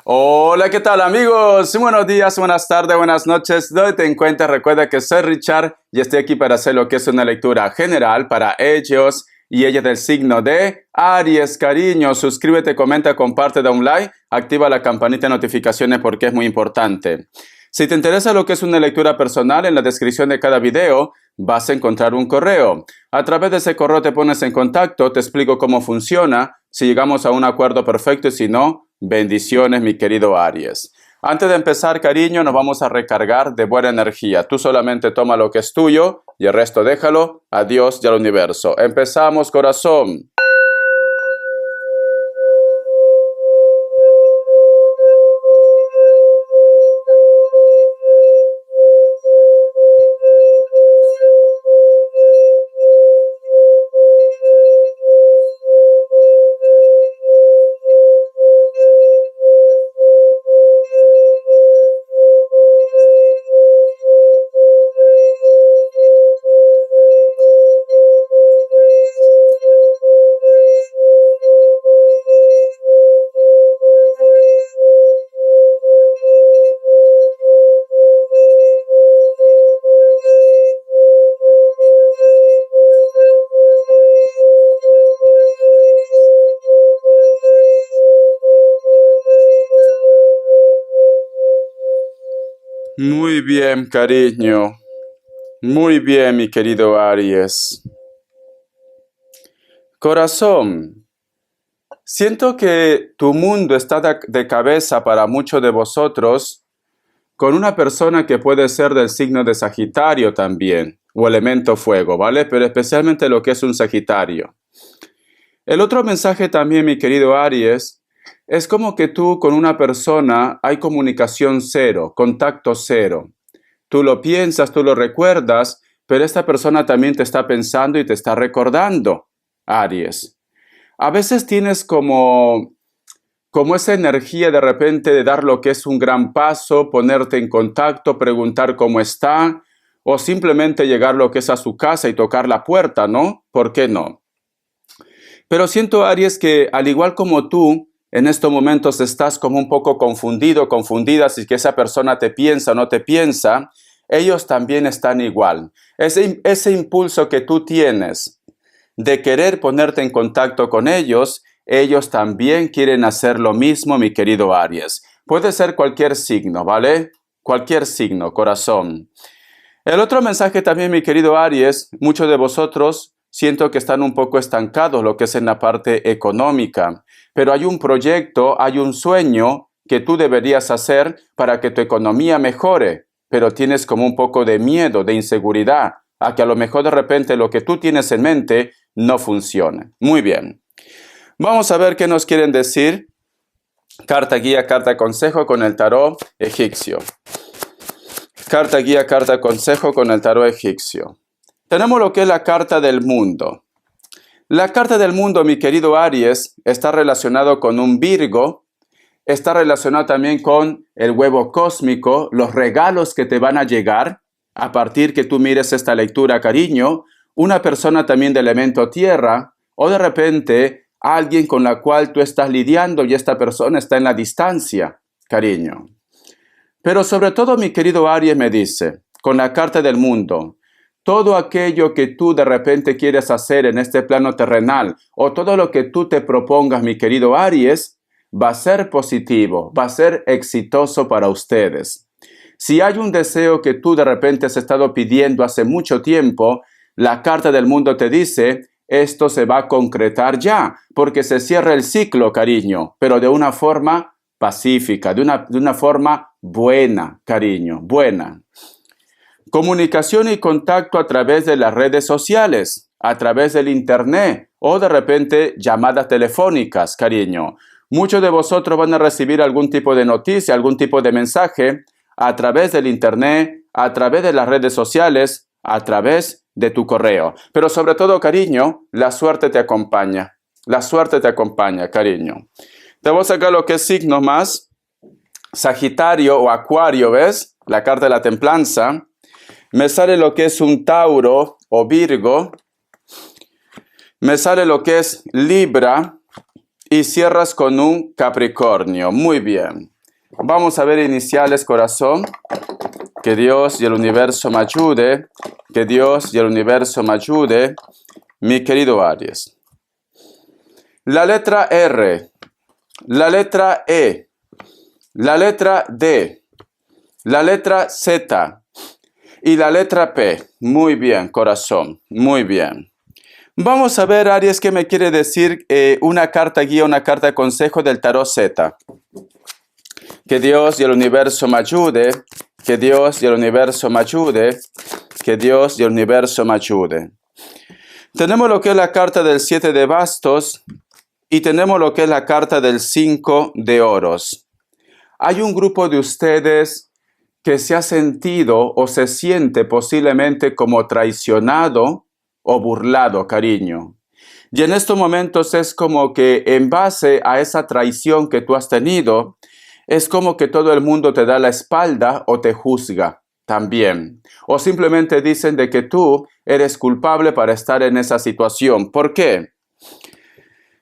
Hola, ¿qué tal amigos? Buenos días, buenas tardes, buenas noches. ¿Dónde te encuentras? Recuerda que soy Richard y estoy aquí para hacer lo que es una lectura general para ellos y ellas del signo de Aries. Cariño, suscríbete, comenta, comparte, da un like, activa la campanita de notificaciones porque es muy importante. Si te interesa lo que es una lectura personal, en la descripción de cada video vas a encontrar un correo. A través de ese correo te pones en contacto, te explico cómo funciona, si llegamos a un acuerdo perfecto y si no, bendiciones, mi querido Aries. Antes de empezar, cariño, nos vamos a recargar de buena energía. Tú solamente toma lo que es tuyo y el resto déjalo a Dios y al universo. Empezamos, corazón. Muy bien, cariño. Muy bien, mi querido Aries. Corazón, siento que tu mundo está de cabeza para muchos de vosotros con una persona que puede ser del signo de Sagitario también, o elemento fuego, ¿vale? Pero especialmente lo que es un Sagitario. El otro mensaje también, mi querido Aries, es como que tú con una persona hay comunicación cero, contacto cero. Tú lo piensas, tú lo recuerdas, pero esta persona también te está pensando y te está recordando, Aries. A veces tienes como esa energía de repente de dar lo que es un gran paso, ponerte en contacto, preguntar cómo está, o simplemente llegar lo que es a su casa y tocar la puerta, ¿no? ¿Por qué no? Pero siento, Aries, que al igual como tú, en estos momentos estás como un poco confundido, confundida, si que esa persona te piensa o no te piensa, ellos también están igual. Ese impulso que tú tienes de querer ponerte en contacto con ellos también quieren hacer lo mismo, mi querido Aries. Puede ser cualquier signo, ¿vale? Cualquier signo, corazón. El otro mensaje también, mi querido Aries, muchos de vosotros siento que están un poco estancados lo que es en la parte económica, pero hay un proyecto, hay un sueño que tú deberías hacer para que tu economía mejore, pero tienes como un poco de miedo, de inseguridad, a que a lo mejor de repente lo que tú tienes en mente no funcione. Muy bien. Vamos a ver qué nos quieren decir. Carta guía, carta consejo con el tarot egipcio. Carta guía, carta consejo con el tarot egipcio. Tenemos lo que es la carta del mundo. La carta del mundo, mi querido Aries, está relacionado con un Virgo, está relacionado también con el huevo cósmico, los regalos que te van a llegar a partir que tú mires esta lectura, cariño, una persona también de elemento tierra, o de repente alguien con la cual tú estás lidiando y esta persona está en la distancia, cariño. Pero sobre todo, mi querido Aries me dice, con la carta del mundo, todo aquello que tú de repente quieres hacer en este plano terrenal o todo lo que tú te propongas, mi querido Aries, va a ser positivo, va a ser exitoso para ustedes. Si hay un deseo que tú de repente has estado pidiendo hace mucho tiempo, la carta del mundo te dice, esto se va a concretar ya, porque se cierra el ciclo, cariño, pero de una forma pacífica, de una forma buena, cariño, buena. Comunicación y contacto a través de las redes sociales, a través del internet o de repente llamadas telefónicas, cariño. Muchos de vosotros van a recibir algún tipo de noticia, algún tipo de mensaje a través del internet, a través de las redes sociales, a través de tu correo. Pero sobre todo, cariño, la suerte te acompaña. La suerte te acompaña, cariño. Te voy a sacar lo que es signos más. Sagitario o Acuario, ¿ves? La carta de la templanza. Me sale lo que es un Tauro o Virgo. Me sale lo que es Libra y cierras con un Capricornio. Muy bien. Vamos a ver iniciales, corazón. Que Dios y el universo me ayude. Que Dios y el universo me ayude. Mi querido Aries. La letra R, la letra E, la letra D, la letra Z y la letra P. Muy bien, corazón. Muy bien. Vamos a ver, Aries, qué me quiere decir una carta guía, una carta de consejo del tarot Z. Que Dios y el universo me ayude. Que Dios y el universo me ayude. Que Dios y el universo me ayude. Tenemos lo que es la carta del 7 de bastos y tenemos lo que es la carta del 5 de oros. Hay un grupo de ustedes que se ha sentido o se siente posiblemente como traicionado o burlado, cariño. Y en estos momentos es como que en base a esa traición que tú has tenido, es como que todo el mundo te da la espalda o te juzga también. O simplemente dicen de que tú eres culpable para estar en esa situación. ¿Por qué?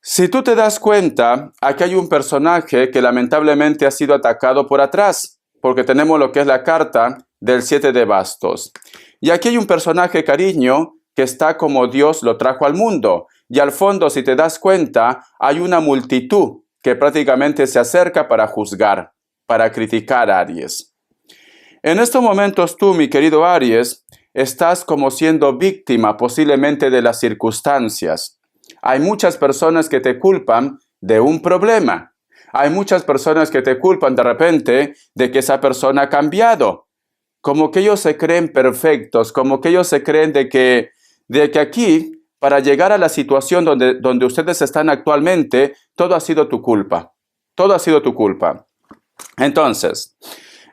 Si tú te das cuenta, aquí hay un personaje que lamentablemente ha sido atacado por atrás, porque tenemos lo que es la carta del 7 de bastos. Y aquí hay un personaje, cariño, que está como Dios lo trajo al mundo. Y al fondo, si te das cuenta, hay una multitud que prácticamente se acerca para juzgar, para criticar a Aries. En estos momentos tú, mi querido Aries, estás como siendo víctima posiblemente de las circunstancias. Hay muchas personas que te culpan de un problema. Hay muchas personas que te culpan de repente de que esa persona ha cambiado. Como que ellos se creen perfectos, como que ellos se creen de que aquí, para llegar a la situación donde ustedes están actualmente, todo ha sido tu culpa. Todo ha sido tu culpa. Entonces,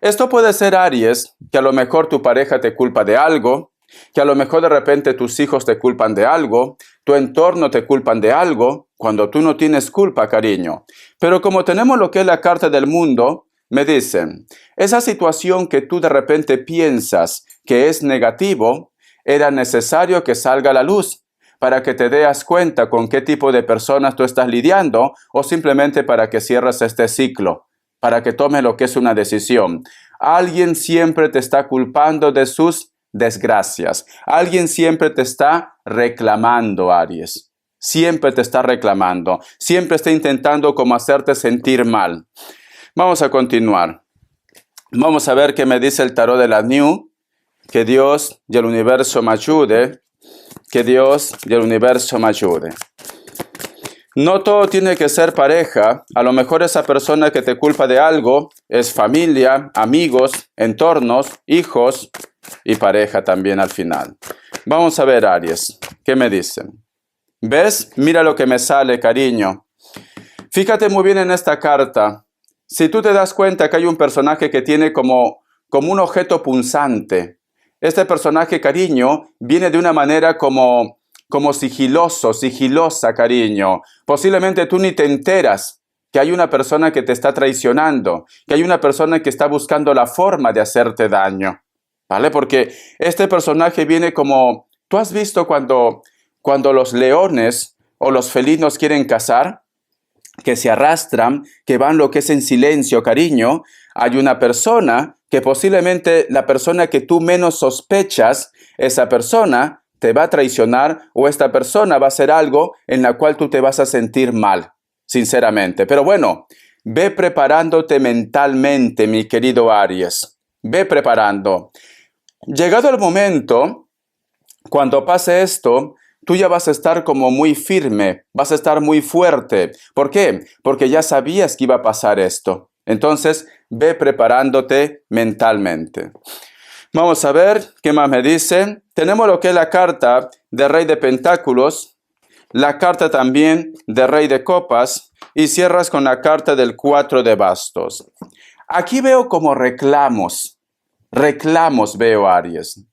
esto puede ser, Aries, que a lo mejor tu pareja te culpa de algo, que a lo mejor de repente tus hijos te culpan de algo, tu entorno te culpan de algo, cuando tú no tienes culpa, cariño. Pero como tenemos lo que es la carta del mundo, me dicen, esa situación que tú de repente piensas que es negativo, era necesario que salga a la luz para que te des cuenta con qué tipo de personas tú estás lidiando o simplemente para que cierres este ciclo, para que tomes lo que es una decisión. Alguien siempre te está culpando de sus desgracias. Alguien siempre te está reclamando, Aries. Siempre te está reclamando. Siempre está intentando como hacerte sentir mal. Vamos a continuar. Vamos a ver qué me dice el tarot de la New. Que Dios y el universo me ayude. Que Dios y el universo me ayude. No todo tiene que ser pareja. A lo mejor esa persona que te culpa de algo es familia, amigos, entornos, hijos y pareja también al final. Vamos a ver, Aries, ¿qué me dicen? ¿Ves? Mira lo que me sale, cariño. Fíjate muy bien en esta carta. Si tú te das cuenta que hay un personaje que tiene como un objeto punzante. Este personaje, cariño, viene de una manera como sigilosa, cariño. Posiblemente tú ni te enteras que hay una persona que te está traicionando, que hay una persona que está buscando la forma de hacerte daño, ¿vale? Porque este personaje viene como... ¿Tú has visto cuando los leones o los felinos quieren cazar? Que se arrastran, que van lo que es en silencio, cariño. Hay una persona que posiblemente la persona que tú menos sospechas, esa persona te va a traicionar o esta persona va a hacer algo en la cual tú te vas a sentir mal, sinceramente. Pero bueno, ve preparándote mentalmente, mi querido Aries. Ve preparando. Llegado el momento, cuando pase esto, tú ya vas a estar como muy firme, vas a estar muy fuerte. ¿Por qué? Porque ya sabías que iba a pasar esto. Entonces, ve preparándote mentalmente. Vamos a ver qué más me dicen. Tenemos lo que es la carta de Rey de Pentáculos, la carta también de Rey de Copas y cierras con la carta del 4 de Bastos. Aquí veo como reclamos veo, Aries.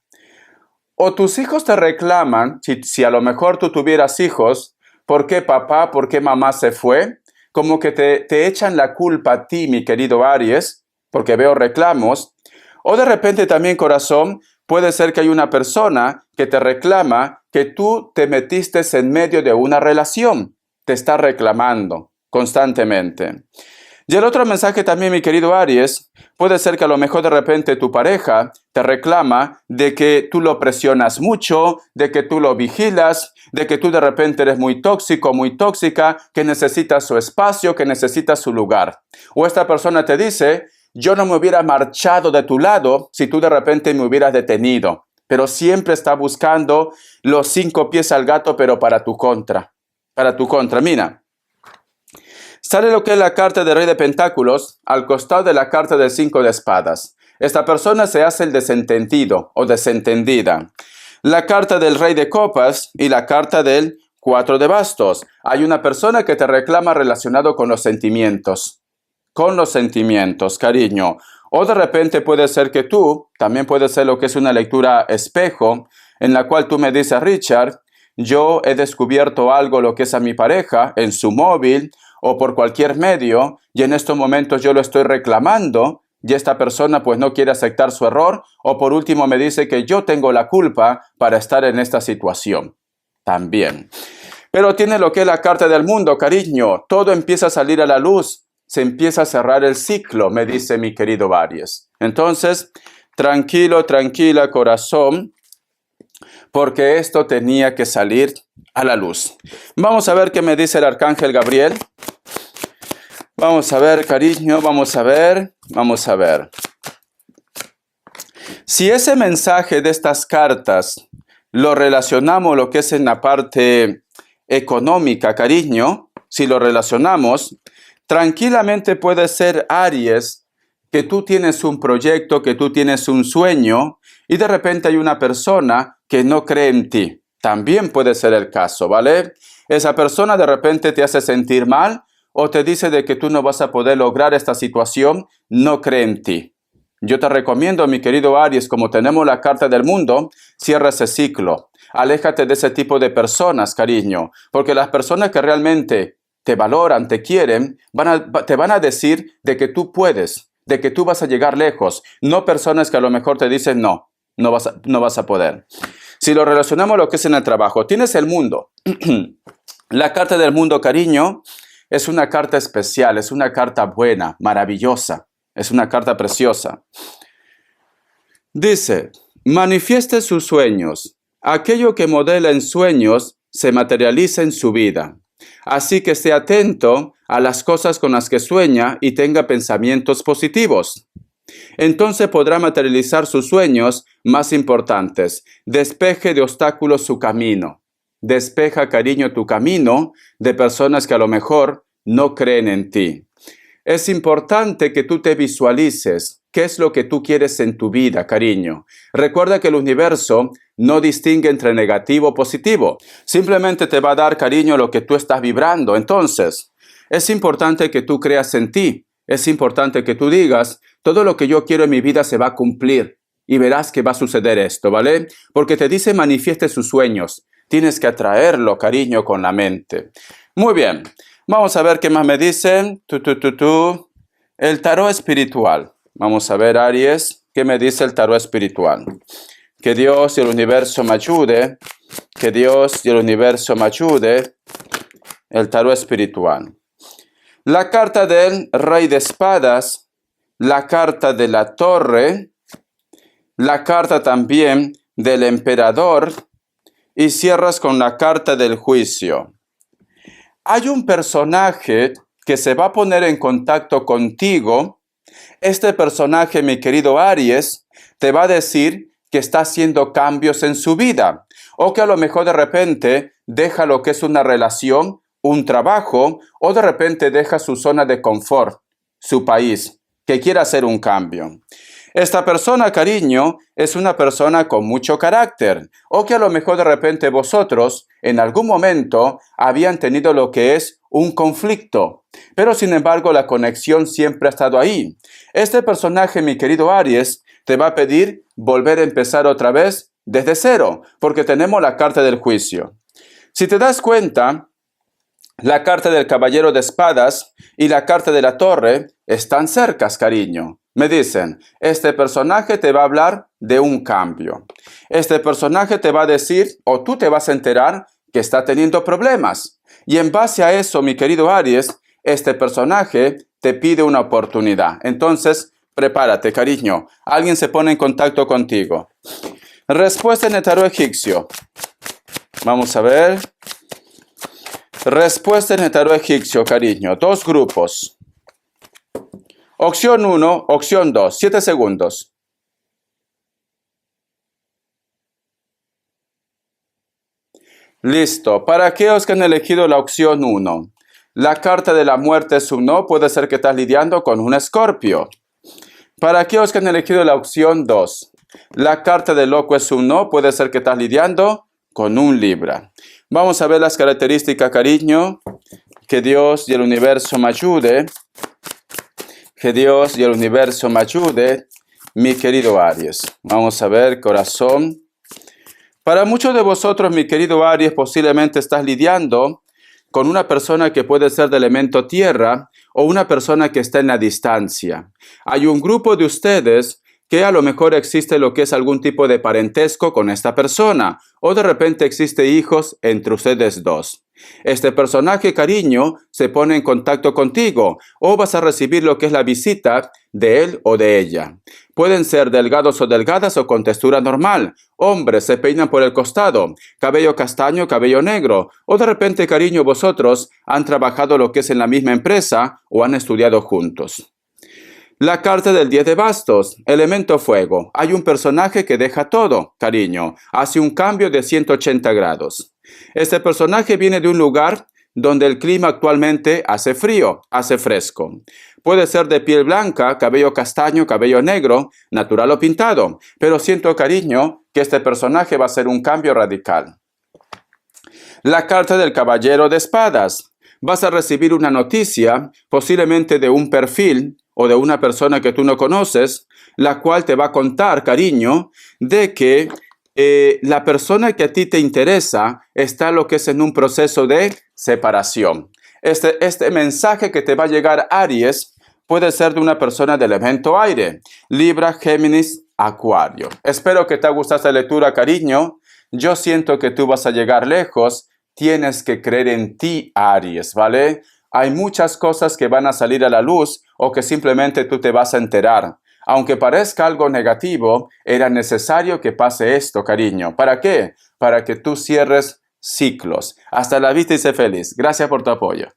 O tus hijos te reclaman, si a lo mejor tú tuvieras hijos, ¿por qué papá, por qué mamá se fue? Como que te echan la culpa a ti, mi querido Aries, porque veo reclamos. O de repente también, corazón, puede ser que hay una persona que te reclama que tú te metiste en medio de una relación. Te está reclamando. constantemente. Y el otro mensaje también, mi querido Aries, puede ser que a lo mejor de repente tu pareja te reclama de que tú lo presionas mucho, de que tú lo vigilas, de que tú de repente eres muy tóxico, muy tóxica, que necesitas su espacio, que necesitas su lugar. O esta persona te dice, yo no me hubiera marchado de tu lado si tú de repente me hubieras detenido. Pero siempre está buscando los 5 pies al gato, pero para tu contra. Para tu contra. Mira. Sale lo que es la carta del Rey de Pentáculos al costado de la carta del 5 de espadas. Esta persona se hace el desentendido o desentendida. La carta del Rey de Copas y la carta del 4 de bastos. Hay una persona que te reclama relacionado con los sentimientos. Con los sentimientos, cariño. O de repente puede ser que tú, también puede ser lo que es una lectura espejo, en la cual tú me dices, Richard, yo he descubierto algo lo que es a mi pareja en su móvil, o por cualquier medio, y en estos momentos yo lo estoy reclamando, y esta persona pues no quiere aceptar su error, o por último me dice que yo tengo la culpa para estar en esta situación. También. Pero tiene lo que es la carta del mundo, cariño. Todo empieza a salir a la luz, se empieza a cerrar el ciclo, me dice mi querido Aries. Entonces, tranquilo, tranquila, corazón, porque esto tenía que salir a la luz. Vamos a ver qué me dice el arcángel Gabriel. Vamos a ver, cariño, vamos a ver. Si ese mensaje de estas cartas lo relacionamos lo que es en la parte económica, cariño, si lo relacionamos, tranquilamente puede ser, Aries, que tú tienes un proyecto, que tú tienes un sueño y de repente hay una persona que no cree en ti. También puede ser el caso, ¿vale? Esa persona de repente te hace sentir mal o te dice de que tú no vas a poder lograr esta situación, no cree en ti. Yo te recomiendo, mi querido Aries, como tenemos la carta del mundo, cierra ese ciclo. Aléjate de ese tipo de personas, cariño, porque las personas que realmente te valoran, te quieren, te van a decir de que tú puedes, de que tú vas a llegar lejos, no personas que a lo mejor te dicen no vas a poder. Si lo relacionamos a lo que es en el trabajo, tienes el mundo. La carta del mundo, cariño, es una carta especial, es una carta buena, maravillosa, es una carta preciosa. Dice, manifieste sus sueños. Aquello que modela en sueños se materializa en su vida. Así que esté atento a las cosas con las que sueña y tenga pensamientos positivos. Entonces podrá materializar sus sueños más importantes. Despeje de obstáculos su camino. Despeja, cariño, tu camino de personas que a lo mejor no creen en ti. Es importante que tú te visualices qué es lo que tú quieres en tu vida, cariño. Recuerda que el universo no distingue entre negativo o positivo. Simplemente te va a dar, cariño, lo que tú estás vibrando. Entonces, es importante que tú creas en ti. Es importante que tú digas, todo lo que yo quiero en mi vida se va a cumplir. Y verás que va a suceder esto, ¿vale? Porque te dice manifieste sus sueños. Tienes que atraerlo, cariño, con la mente. Muy bien. Vamos a ver qué más me dicen. El tarot espiritual. Vamos a ver, Aries, qué me dice el tarot espiritual. Que Dios y el universo me ayude. Que Dios y el universo me ayude. El tarot espiritual. La carta del Rey de Espadas. La carta de la Torre. La carta también del Emperador. Y cierras con la carta del Juicio. Hay un personaje que se va a poner en contacto contigo. Este personaje, mi querido Aries, te va a decir que está haciendo cambios en su vida. O que a lo mejor de repente deja lo que es una relación, un trabajo, o de repente deja su zona de confort, su país, que quiere hacer un cambio. Esta persona, cariño, es una persona con mucho carácter, o que a lo mejor de repente vosotros en algún momento habían tenido lo que es un conflicto, pero sin embargo la conexión siempre ha estado ahí. Este personaje, mi querido Aries, te va a pedir volver a empezar otra vez desde cero, porque tenemos la carta del Juicio. Si te das cuenta, la carta del Caballero de Espadas y la carta de la Torre están cercas, cariño. Me dicen, este personaje te va a hablar de un cambio. Este personaje te va a decir, o tú te vas a enterar, que está teniendo problemas. Y en base a eso, mi querido Aries, este personaje te pide una oportunidad. Entonces, prepárate, cariño. Alguien se pone en contacto contigo. Respuesta en el tarot egipcio. Vamos a ver. Respuesta en el tarot egipcio, cariño. 2 grupos. Opción 1, opción 2. 7 segundos. Listo. Para aquellos que han elegido la opción 1, la carta de la muerte es un no. Puede ser que estás lidiando con un Escorpio. Para aquellos que han elegido la opción 2, la carta del loco es un no. Puede ser que estás lidiando con un Libra. Vamos a ver las características, cariño. Que Dios y el universo me ayude. Que Dios y el universo me ayude, mi querido Aries. Vamos a ver, corazón. Para muchos de vosotros, mi querido Aries, posiblemente estás lidiando con una persona que puede ser de elemento tierra o una persona que está en la distancia. Hay un grupo de ustedes que a lo mejor existe lo que es algún tipo de parentesco con esta persona, o de repente existe hijos entre ustedes dos. Este personaje, cariño, se pone en contacto contigo, o vas a recibir lo que es la visita de él o de ella. Pueden ser delgados o delgadas o con textura normal. Hombres se peinan por el costado, cabello castaño, cabello negro, o de repente, cariño, vosotros han trabajado lo que es en la misma empresa o han estudiado juntos. La carta del 10 de bastos, elemento fuego. Hay un personaje que deja todo, cariño, hace un cambio de 180 grados. Este personaje viene de un lugar donde el clima actualmente hace frío, hace fresco. Puede ser de piel blanca, cabello castaño, cabello negro, natural o pintado, pero siento, cariño, que este personaje va a hacer un cambio radical. La carta del caballero de espadas. Vas a recibir una noticia, posiblemente de un perfil o de una persona que tú no conoces, la cual te va a contar, cariño, de que la persona que a ti te interesa está lo que es en un proceso de separación. Este mensaje que te va a llegar, Aries, puede ser de una persona del elemento aire, Libra, Géminis, Acuario. Espero que te haya gustado esta lectura, cariño. Yo siento que tú vas a llegar lejos. Tienes que creer en ti, Aries, ¿vale? Hay muchas cosas que van a salir a la luz o que simplemente tú te vas a enterar. Aunque parezca algo negativo, era necesario que pase esto, cariño. ¿Para qué? Para que tú cierres ciclos. Hasta la vista y sé feliz. Gracias por tu apoyo.